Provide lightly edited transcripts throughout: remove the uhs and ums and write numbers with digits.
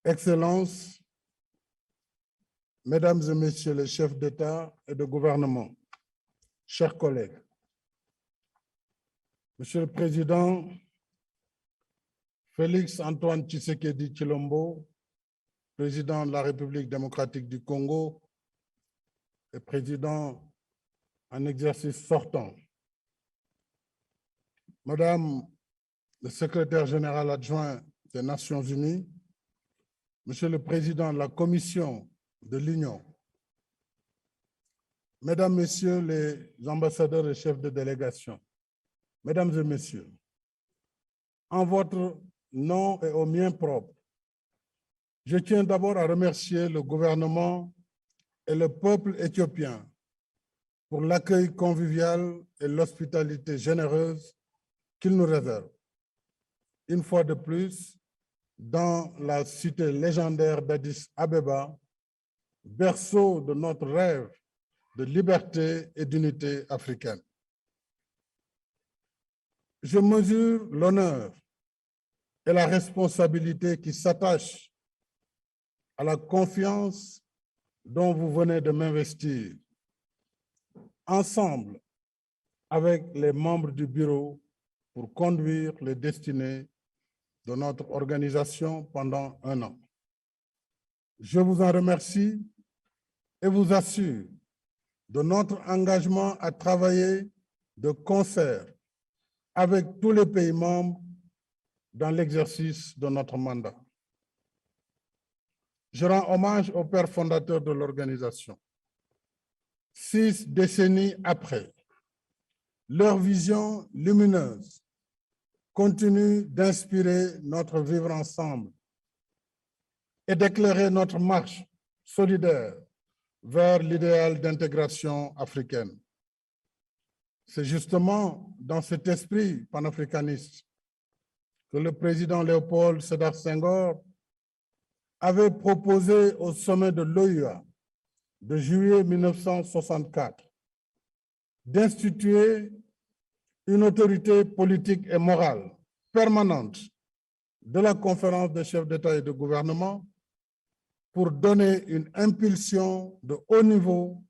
Excellences, Mesdames et Messieurs les chefs d'État et de gouvernement, chers collègues, Monsieur le Président Félix Antoine Tshisekedi Tshilombo, Président de la République démocratique du Congo et Président en exercice sortant, Madame le Secrétaire général adjoint des Nations Unies, Monsieur le Président de la Commission de l'Union, Mesdames, Messieurs les ambassadeurs et chefs de délégation, Mesdames et Messieurs, en votre nom et au mien propre, je tiens d'abord à remercier le gouvernement et le peuple éthiopien pour l'accueil convivial et l'hospitalité généreuse qu'ils nous réservent. Une fois de plus, dans la cité légendaire d'Addis Abeba, berceau de notre rêve de liberté et d'unité africaine. Je mesure l'honneur et la responsabilité qui s'attachent à la confiance dont vous venez de m'investir. Ensemble, avec les membres du bureau, pour conduire les destinées de notre organisation pendant un an. Je vous en remercie et vous assure de notre engagement à travailler de concert avec tous les pays membres dans l'exercice de notre mandat. Je rends hommage aux pères fondateurs de l'organisation. 6 décennies après, leur vision lumineuse continue d'inspirer notre vivre ensemble et d'éclairer notre marche solidaire vers l'idéal d'intégration africaine. C'est justement dans cet esprit panafricaniste que le président Léopold Sédar Senghor avait proposé au sommet de l'OUA de juillet 1964 d'instituer une autorité politique et morale permanente de la conférence des chefs d'État et de gouvernement pour donner une impulsion de haut niveau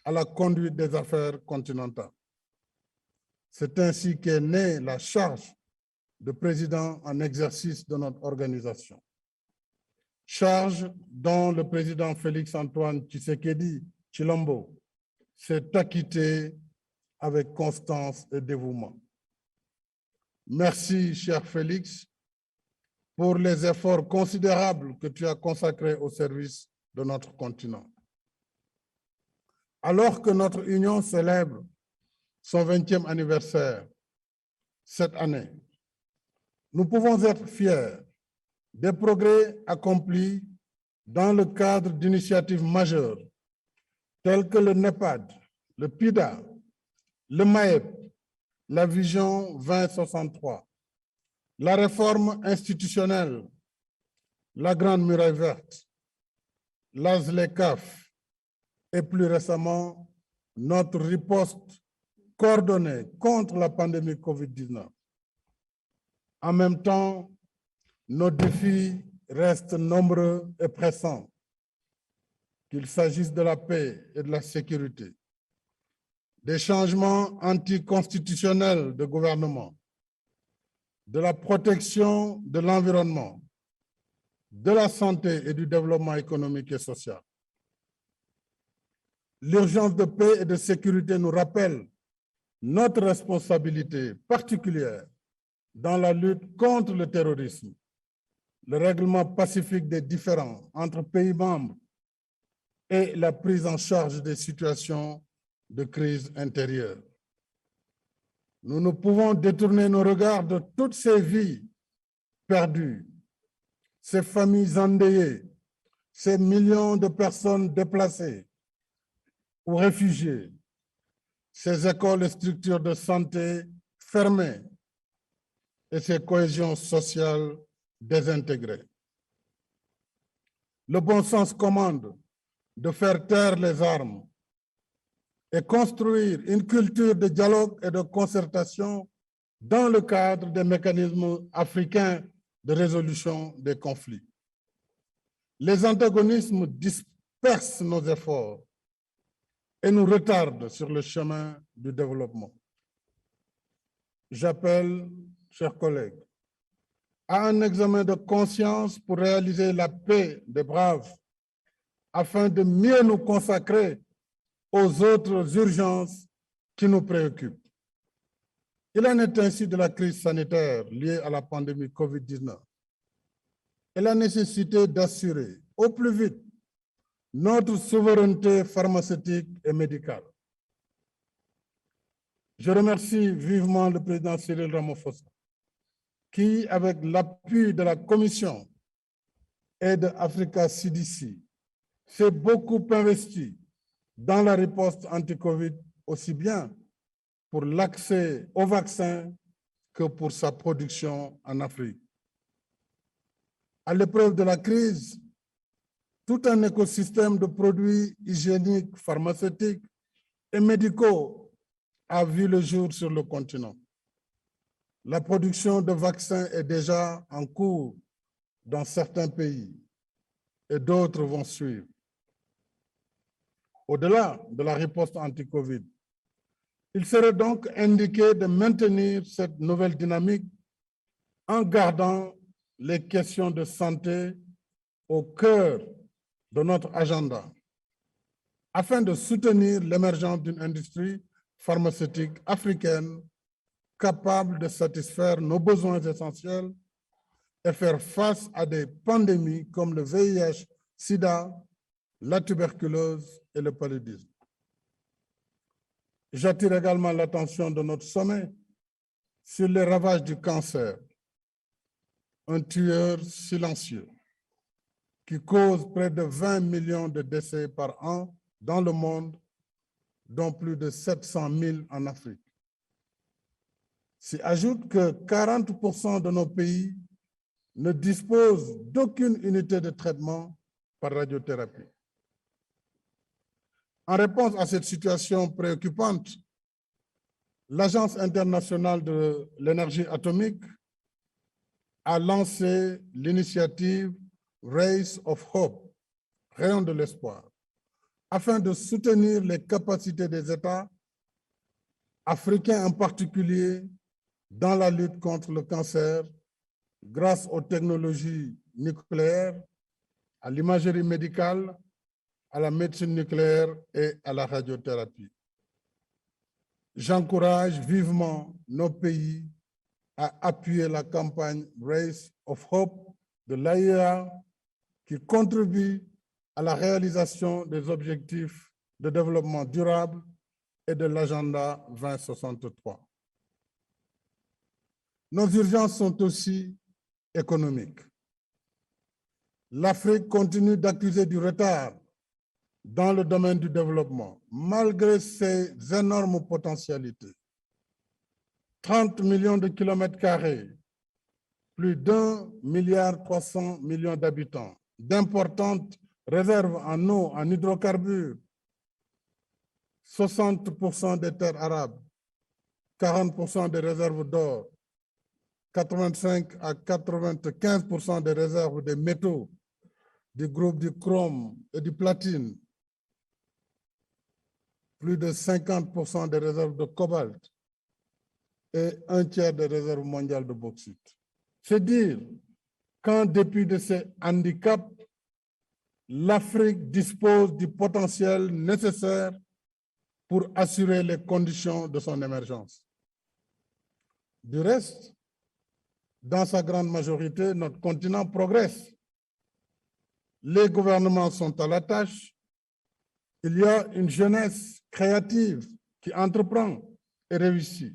à la conduite des affaires continentales. C'est ainsi qu'est née la charge de président en exercice de notre organisation. Charge dont le président Félix Antoine Tshisekedi Tshilombo s'est acquitté avec constance et dévouement. Merci, cher Félix, pour les efforts considérables que tu as consacrés au service de notre continent. Alors que notre union célèbre son 20e anniversaire cette année, nous pouvons être fiers des progrès accomplis dans le cadre d'initiatives majeures telles que le NEPAD, le PIDA, le MAEP, la Vision 2063, la réforme institutionnelle, la Grande Muraille Verte, l'ASLECAF et plus récemment notre riposte coordonnée contre la pandémie Covid-19. En même temps, nos défis restent nombreux et pressants, qu'il s'agisse de la paix et de la sécurité, des changements anticonstitutionnels de gouvernement, de la protection de l'environnement, de la santé et du développement économique et social. L'urgence de paix et de sécurité nous rappelle notre responsabilité particulière dans la lutte contre le terrorisme, le règlement pacifique des différends entre pays membres et la prise en charge des situations de crise intérieure. Nous ne pouvons détourner nos regards de toutes ces vies perdues, ces familles endeuillées, ces millions de personnes déplacées ou réfugiées, ces écoles et structures de santé fermées et ces cohésions sociales désintégrées. Le bon sens commande de faire taire les armes et construire une culture de dialogue et de concertation dans le cadre des mécanismes africains de résolution des conflits. les antagonismes dispersent nos efforts et nous retardent sur le chemin du développement. J'appelle, chers collègues, à un examen de conscience pour réaliser la paix des braves afin de mieux nous consacrer aux autres urgences qui nous préoccupent. Il en est ainsi de la crise sanitaire liée à la pandémie COVID-19 et la nécessité d'assurer au plus vite notre souveraineté pharmaceutique et médicale. Je remercie vivement le président Cyril Ramaphosa qui, avec l'appui de la Commission et de Africa CDC, s'est beaucoup investi dans la riposte anti-Covid, aussi bien pour l'accès aux vaccins que pour sa production en Afrique. À l'épreuve de la crise, tout un écosystème de produits hygiéniques, pharmaceutiques et médicaux a vu le jour sur le continent. La production de vaccins est déjà en cours dans certains pays et d'autres vont suivre. Au-delà de la riposte anti-Covid, il serait donc indiqué de maintenir cette nouvelle dynamique en gardant les questions de santé au cœur de notre agenda, afin de soutenir l'émergence d'une industrie pharmaceutique africaine capable de satisfaire nos besoins essentiels et faire face à des pandémies comme le VIH, SIDA, la tuberculose et le paludisme. J'attire également l'attention de notre sommet sur les ravages du cancer, un tueur silencieux qui cause près de 20 millions de décès par an dans le monde, dont plus de 700 000 en Afrique. S'y ajoute que 40% de nos pays ne disposent d'aucune unité de traitement par radiothérapie. En réponse à cette situation préoccupante, l'Agence internationale de l'énergie atomique a lancé l'initiative Rays of Hope, Rayon de l'espoir, afin de soutenir les capacités des États, africains en particulier, dans la lutte contre le cancer grâce aux technologies nucléaires, à l'imagerie médicale, à la médecine nucléaire et à la radiothérapie. J'encourage vivement nos pays à appuyer la campagne Rays of Hope de l'AIEA qui contribue à la réalisation des objectifs de développement durable et de l'agenda 2063. Nos urgences sont aussi économiques. L'Afrique continue d'accuser du retard dans le domaine du développement, malgré ses énormes potentialités. 30 millions de kilomètres carrés, plus d'1,3 milliard d'habitants, d'importantes réserves en eau, en hydrocarbures, 60% des terres arables, 40% des réserves d'or, 85 à 95% des réserves des métaux, du groupe du chrome et du platine, plus de 50% des réserves de cobalt et un tiers des réserves mondiales de bauxite. C'est dire qu'en dépit de ces handicaps, l'Afrique dispose du potentiel nécessaire pour assurer les conditions de son émergence. Du reste, dans sa grande majorité, notre continent progresse. Les gouvernements sont à la tâche. Il y a une jeunesse créative qui entreprend et réussit.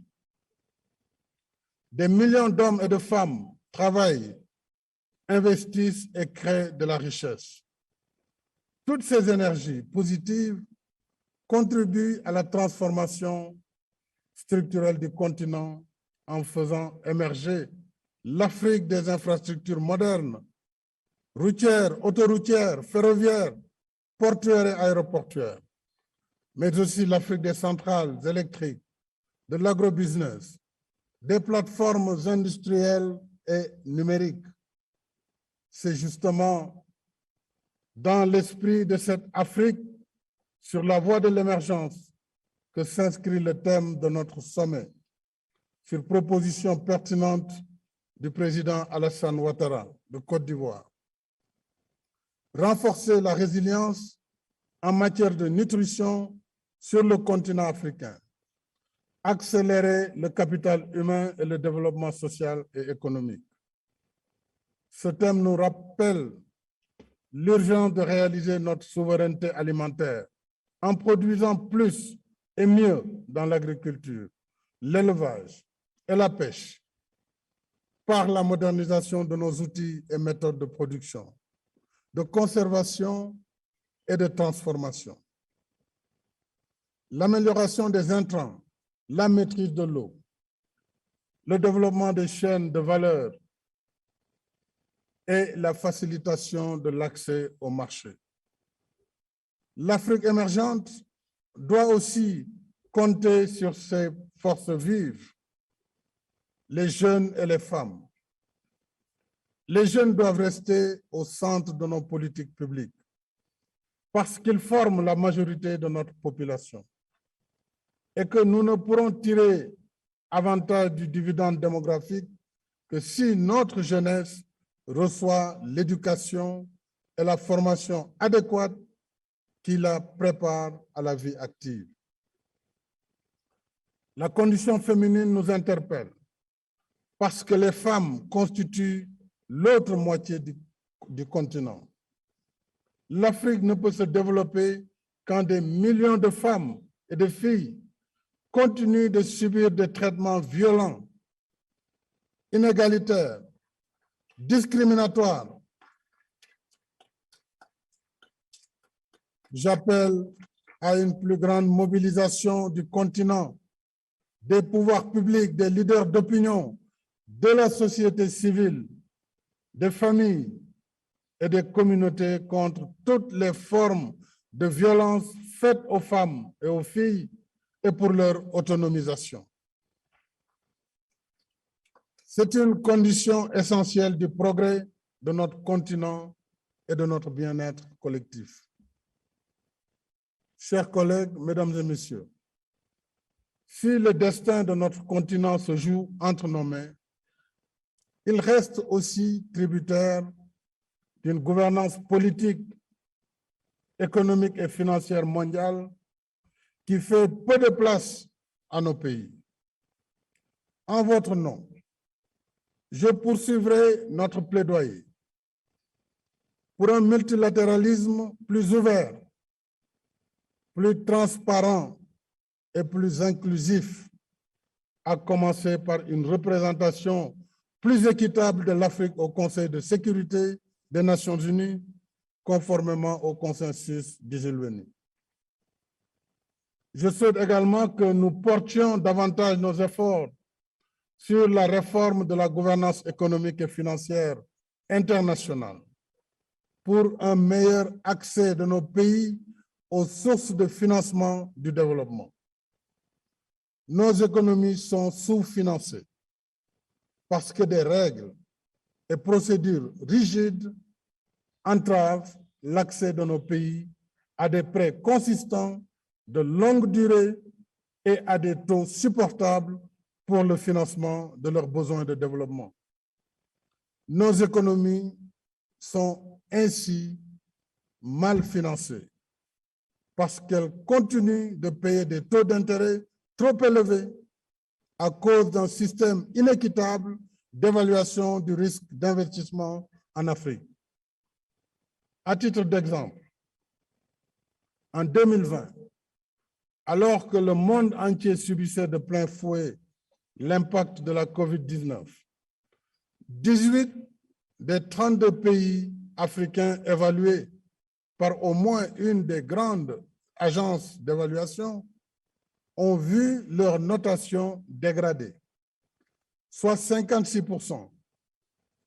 Des millions d'hommes et de femmes travaillent, investissent et créent de la richesse. Toutes ces énergies positives contribuent à la transformation structurelle du continent en faisant émerger l'Afrique des infrastructures modernes, routières, autoroutières, ferroviaires, portuaires et aéroportuaires, mais aussi l'Afrique des centrales électriques, de l'agrobusiness, des plateformes industrielles et numériques. C'est justement dans l'esprit de cette Afrique sur la voie de l'émergence que s'inscrit le thème de notre sommet, sur proposition pertinente du président Alassane Ouattara de Côte d'Ivoire. Renforcer la résilience en matière de nutrition sur le continent africain. Accélérer le capital humain et le développement social et économique. Ce thème nous rappelle l'urgence de réaliser notre souveraineté alimentaire en produisant plus et mieux dans l'agriculture, l'élevage et la pêche, par la modernisation de nos outils et méthodes de production, de conservation et de transformation. L'amélioration des intrants, la maîtrise de l'eau, le développement des chaînes de valeur et la facilitation de l'accès au marché. L'Afrique émergente doit aussi compter sur ses forces vives, les jeunes et les femmes. Les jeunes doivent rester au centre de nos politiques publiques parce qu'ils forment la majorité de notre population et que nous ne pourrons tirer avantage du dividende démographique que si notre jeunesse reçoit l'éducation et la formation adéquate qui la prépare à la vie active. La condition féminine nous interpelle parce que les femmes constituent l'autre moitié du continent. L'Afrique ne peut se développer quand des millions de femmes et de filles continuent de subir des traitements violents, inégalitaires, discriminatoires. J'appelle à une plus grande mobilisation du continent, des pouvoirs publics, des leaders d'opinion, de la société civile, des familles et des communautés contre toutes les formes de violence faites aux femmes et aux filles et pour leur autonomisation. C'est une condition essentielle du progrès de notre continent et de notre bien-être collectif. Chers collègues, mesdames et messieurs, si le destin de notre continent se joue entre nos mains, il reste aussi tributaire d'une gouvernance politique, économique et financière mondiale qui fait peu de place à nos pays. En votre nom, je poursuivrai notre plaidoyer pour un multilatéralisme plus ouvert, plus transparent et plus inclusif, à commencer par une représentation plus équitable de l'Afrique au Conseil de sécurité des Nations Unies, conformément au consensus d'Isselveni. Je souhaite également que nous portions davantage nos efforts sur la réforme de la gouvernance économique et financière internationale pour un meilleur accès de nos pays aux sources de financement du développement. Nos économies sont sous-financées parce que des règles et procédures rigides entravent l'accès de nos pays à des prêts consistants de longue durée et à des taux supportables pour le financement de leurs besoins de développement. Nos économies sont ainsi mal financées parce qu'elles continuent de payer des taux d'intérêt trop élevés à cause d'un système inéquitable d'évaluation du risque d'investissement en Afrique. À titre d'exemple, en 2020, alors que le monde entier subissait de plein fouet l'impact de la COVID-19, 18 des 32 pays africains évalués par au moins une des grandes agences d'évaluation ont vu leur notation dégradée, soit 56%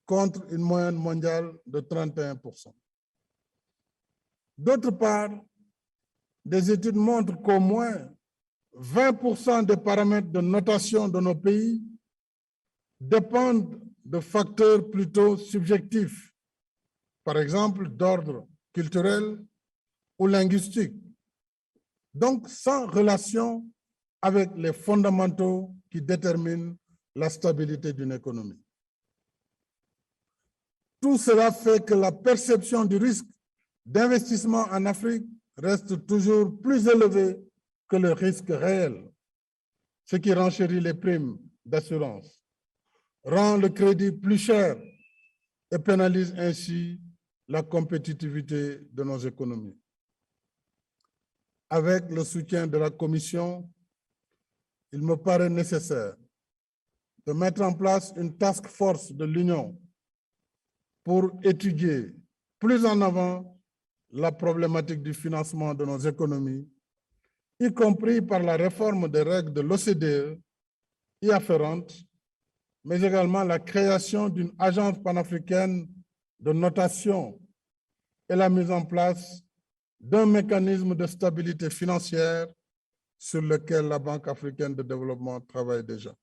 contre une moyenne mondiale de 31%. D'autre part, des études montrent qu'au moins 20% des paramètres de notation de nos pays dépendent de facteurs plutôt subjectifs, par exemple d'ordre culturelle ou linguistique, donc sans relation avec les fondamentaux qui déterminent la stabilité d'une économie. Tout cela fait que la perception du risque d'investissement en Afrique reste toujours plus élevée que le risque réel, ce qui renchérit les primes d'assurance, rend le crédit plus cher et pénalise ainsi la compétitivité de nos économies. Avec le soutien de la Commission, il me paraît nécessaire de mettre en place une task force de l'Union pour étudier plus en avant la problématique du financement de nos économies, y compris par la réforme des règles de l'OCDE y afférentes, mais également la création d'une agence panafricaine de notation et la mise en place d'un mécanisme de stabilité financière sur lequel la Banque africaine de développement travaille déjà.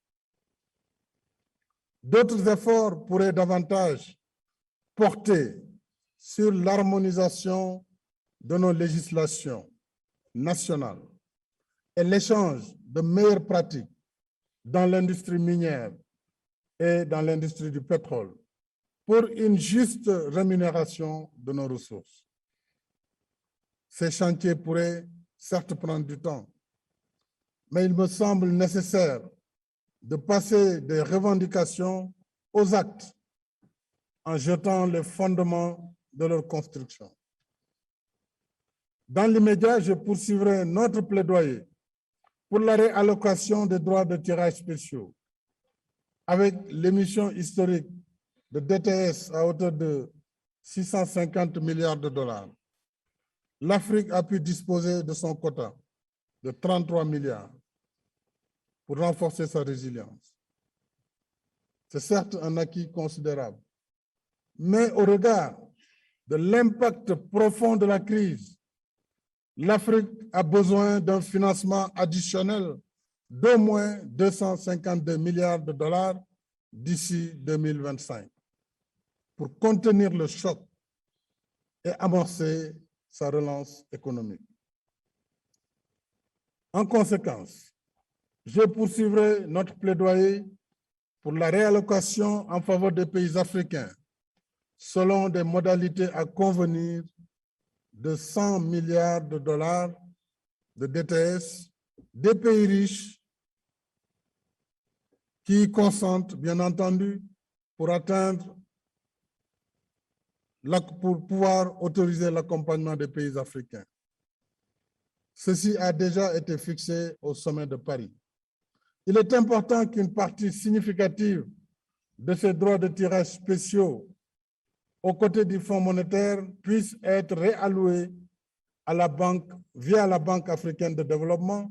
D'autres efforts pourraient davantage porter sur l'harmonisation de nos législations nationales et l'échange de meilleures pratiques dans l'industrie minière et dans l'industrie du pétrole pour une juste rémunération de nos ressources. Ces chantiers pourraient certes prendre du temps, mais il me semble nécessaire de passer des revendications aux actes en jetant les fondements de leur construction. Dans l'immédiat, je poursuivrai notre plaidoyer pour la réallocation des droits de tirage spéciaux avec l'émission historique de DTS à hauteur de 650 milliards de dollars. L'Afrique a pu disposer de son quota de 33 milliards pour renforcer sa résilience. C'est certes un acquis considérable, mais au regard de l'impact profond de la crise, l'Afrique a besoin d'un financement additionnel d'au moins 252 milliards de dollars d'ici 2025 pour contenir le choc et amorcer sa relance économique. En conséquence, je poursuivrai notre plaidoyer pour la réallocation en faveur des pays africains selon des modalités à convenir de 100 milliards de dollars de DTS des pays riches qui consentent, bien entendu, pour pouvoir autoriser l'accompagnement des pays africains. Ceci a déjà été fixé au sommet de Paris. Il est important qu'une partie significative de ces droits de tirage spéciaux aux côtés du Fonds monétaire puisse être réallouée à la banque via la Banque africaine de développement,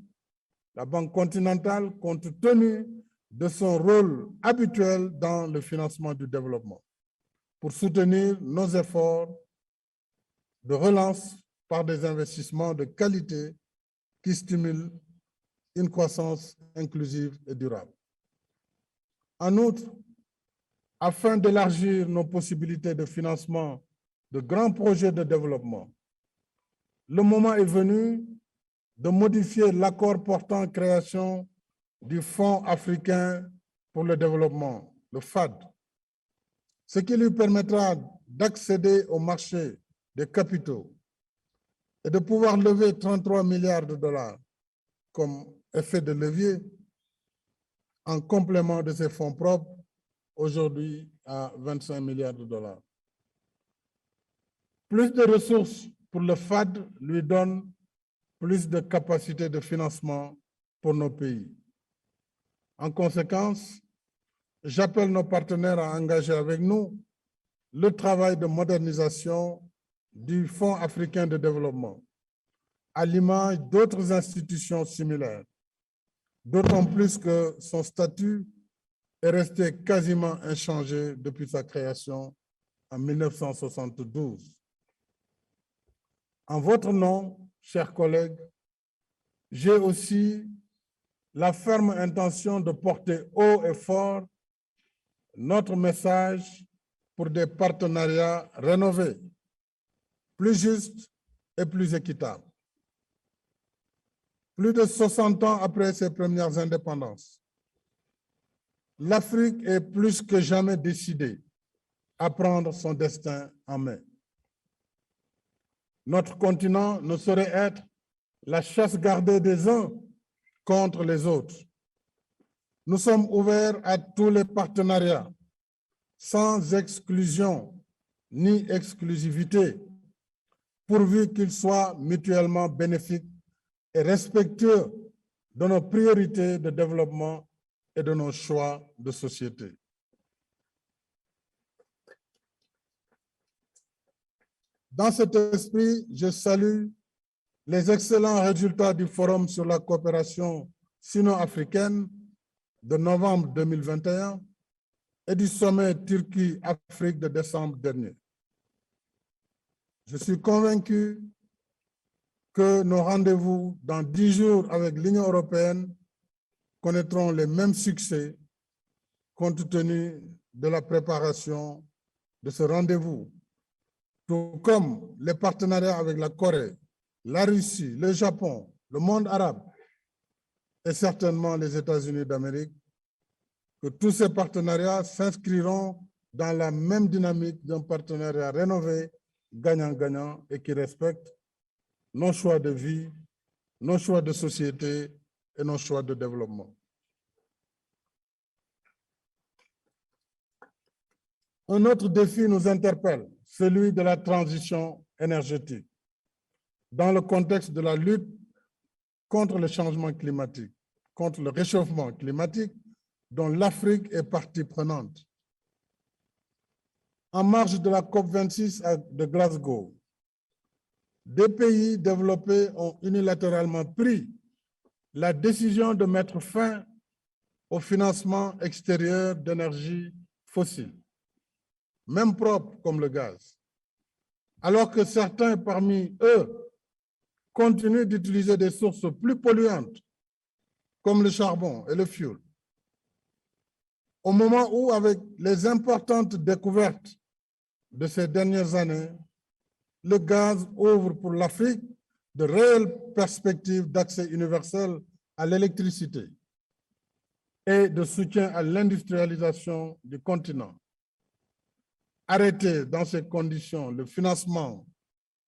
la Banque continentale, compte tenu de son rôle habituel dans le financement du développement, pour soutenir nos efforts de relance par des investissements de qualité qui stimulent une croissance inclusive et durable. En outre, afin d'élargir nos possibilités de financement de grands projets de développement, le moment est venu de modifier l'accord portant création du Fonds africain pour le développement, le FAD, ce qui lui permettra d'accéder au marché des capitaux et de pouvoir lever 33 milliards de dollars comme effet de levier en complément de ses fonds propres, aujourd'hui à 25 milliards de dollars. Plus de ressources pour le FAD lui donne plus de capacité de financement pour nos pays. En conséquence, j'appelle nos partenaires à engager avec nous le travail de modernisation du Fonds africain de développement, à l'image d'autres institutions similaires, d'autant plus que son statut est resté quasiment inchangé depuis sa création en 1972. En votre nom, chers collègues, j'ai aussi la ferme intention de porter haut et fort notre message pour des partenariats rénovés, plus juste et plus équitable. Plus de 60 ans après ses premières indépendances, l'Afrique est plus que jamais décidée à prendre son destin en main. Notre continent ne saurait être la chasse gardée des uns contre les autres. Nous sommes ouverts à tous les partenariats, sans exclusion ni exclusivité, pourvu qu'ils soient mutuellement bénéfiques et respectueux de nos priorités de développement et de nos choix de société. Dans cet esprit, je salue les excellents résultats du Forum sur la coopération sino-africaine de novembre 2021 et du sommet Turquie-Afrique de décembre dernier. Je suis convaincu que nos rendez-vous dans 10 jours avec l'Union européenne connaîtront les mêmes succès compte tenu de la préparation de ce rendez-vous, tout comme les partenariats avec la Corée, la Russie, le Japon, le monde arabe et certainement les États-Unis d'Amérique, que tous ces partenariats s'inscriront dans la même dynamique d'un partenariat rénové, gagnant-gagnant et qui respecte nos choix de vie, nos choix de société et nos choix de développement. Un autre défi nous interpelle, celui de la transition énergétique, dans le contexte de la lutte contre le changement climatique, contre le réchauffement climatique, dont l'Afrique est partie prenante. En marge de la COP26 de Glasgow, des pays développés ont unilatéralement pris la décision de mettre fin au financement extérieur d'énergie fossile, même propre comme le gaz, alors que certains parmi eux continuent d'utiliser des sources plus polluantes comme le charbon et le fioul. Au moment où, avec les importantes découvertes de ces dernières années, le gaz ouvre pour l'Afrique de réelles perspectives d'accès universel à l'électricité et de soutien à l'industrialisation du continent. Arrêter dans ces conditions le financement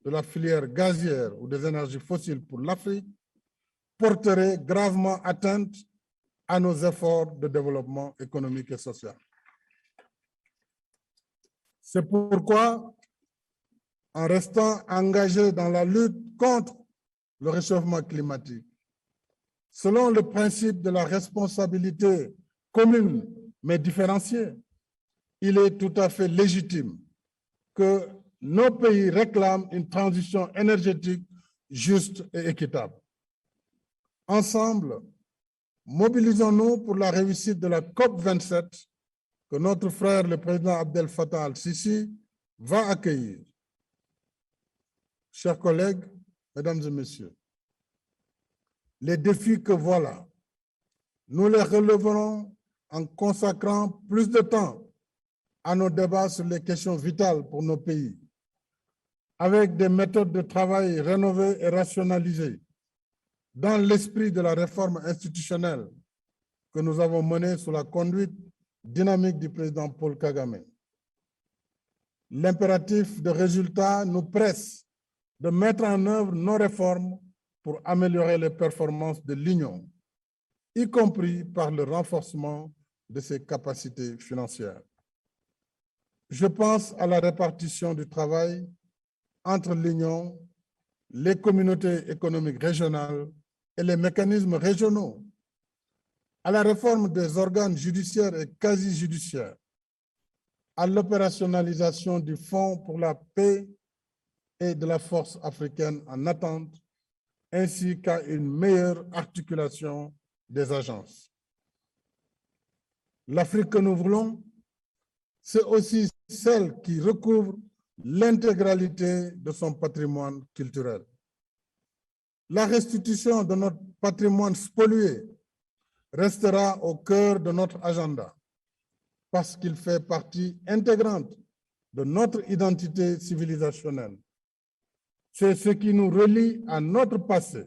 de la filière gazière ou des énergies fossiles pour l'Afrique porterait gravement atteinte à nos efforts de développement économique et social. C'est pourquoi, en restant engagé dans la lutte contre le réchauffement climatique, selon le principe de la responsabilité commune mais différenciée, il est tout à fait légitime que nos pays réclament une transition énergétique juste et équitable. Ensemble, mobilisons-nous pour la réussite de la COP27 que notre frère, le président Abdel Fattah al-Sisi, va accueillir. Chers collègues, mesdames et messieurs, les défis que voilà, nous les releverons en consacrant plus de temps à nos débats sur les questions vitales pour nos pays, avec des méthodes de travail rénovées et rationalisées, dans l'esprit de la réforme institutionnelle que nous avons menée sous la conduite dynamique du président Paul Kagame. L'impératif de résultat nous presse de mettre en œuvre nos réformes pour améliorer les performances de l'Union, y compris par le renforcement de ses capacités financières. Je pense à la répartition du travail entre l'Union, les communautés économiques régionales et les mécanismes régionaux, à la réforme des organes judiciaires et quasi-judiciaires, à l'opérationnalisation du Fonds pour la paix et de la force africaine en attente, ainsi qu'à une meilleure articulation des agences. L'Afrique que nous voulons, c'est aussi celle qui recouvre l'intégralité de son patrimoine culturel. La restitution de notre patrimoine spolié restera au cœur de notre agenda parce qu'il fait partie intégrante de notre identité civilisationnelle C'est ce qui nous relie à notre passé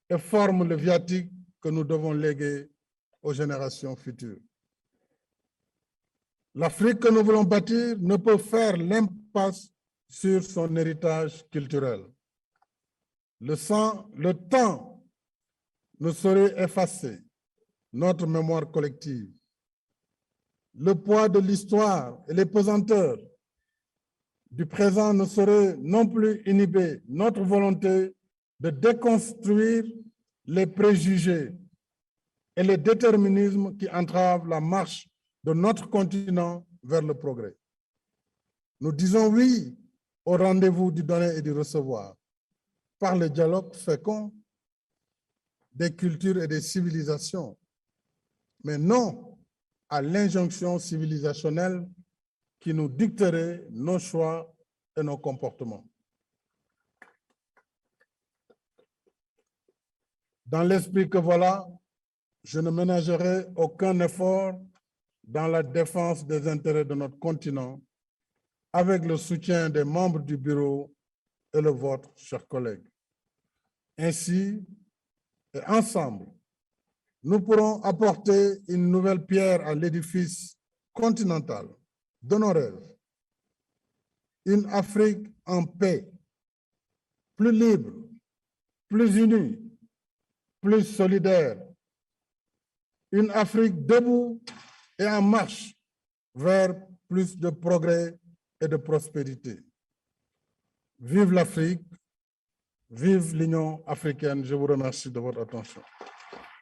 et forme le viatique que nous devons léguer aux générations futures. L'Afrique que nous voulons bâtir ne peut faire l'impasse sur son héritage culturel. Le temps ne saurait effacer notre mémoire collective. Le poids de l'histoire et les pesanteurs du présent ne saurait non plus inhiber notre volonté de déconstruire les préjugés et les déterminismes qui entravent la marche de notre continent vers le progrès. Nous disons oui au rendez-vous du donner et du recevoir par le dialogue fécond des cultures et des civilisations, mais non à l'injonction civilisationnelle qui nous dicterait nos choix et nos comportements. Dans l'esprit que voilà, je ne ménagerai aucun effort dans la défense des intérêts de notre continent avec le soutien des membres du bureau et le vôtre, chers collègues. Ainsi, et ensemble, nous pourrons apporter une nouvelle pierre à l'édifice continental de nos rêves. Une Afrique en paix, plus libre, plus unie, plus solidaire. Une Afrique debout et en marche vers plus de progrès et de prospérité. Vive l'Afrique, vive l'Union africaine. Je vous remercie de votre attention.